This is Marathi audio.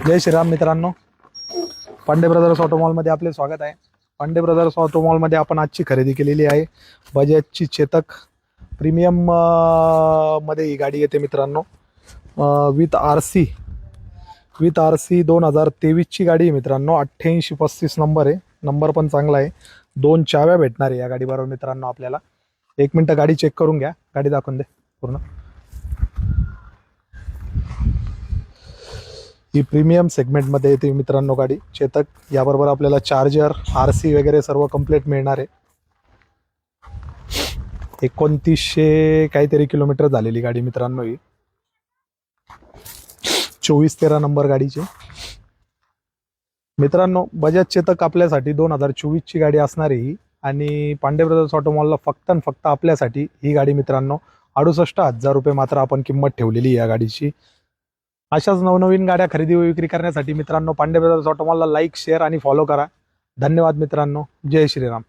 जय श्रीराम मित्रांनो, पांडे ब्रदर्स ऑटोमॉलमध्ये आपले स्वागत आहे। पांडे ब्रदर्स ऑटोमॉलमध्ये आपण आजची खरेदी केलेली आहे बजाजची चेतक प्रीमियम मध्ये ही गाडी येते मित्रांनो। विथ आर सी 2023 ची गाडी आहे मित्रांनो। 8835 नंबर आहे, नंबर पण चांगला आहे। 2 चाव्या भेटणार आहे या गाडीबरोबर मित्रांनो आपल्याला। 1 मिनिट गाडी चेक करून घ्या, गाडी दाखवून दे पूर्ण। ही प्रीमियम सेगमेंटमध्ये येते मित्रांनो गाडी चेतक। याबरोबर आपल्याला चार्जर, आरसी वगैरे सर्व कंप्लीट मिळणार आहे। 2900 काहीतरी किलोमीटर झालेली गाडी मित्रांनो ही। 2413 नंबर गाडीचे मित्रांनो। बजाज चेतक आपल्यासाठी 2024 ची गाडी असणार आहे आणि पांडे ब्रदर्स ऑटोमॉलला फक्त आपल्यासाठी ही गाडी मित्रांनो 68,000 रुपये मात्र आपण किंमत ठेवलेली या गाडीची। अशाच नवनवीन गाड्या खरेदी व विक्री करण्यासाठी मित्रांनो पांडे ब्रदर्स ऑटोमॉलला लाईक, शेअर आणि फॉलो करा। धन्यवाद मित्रांनो, जय श्रीराम।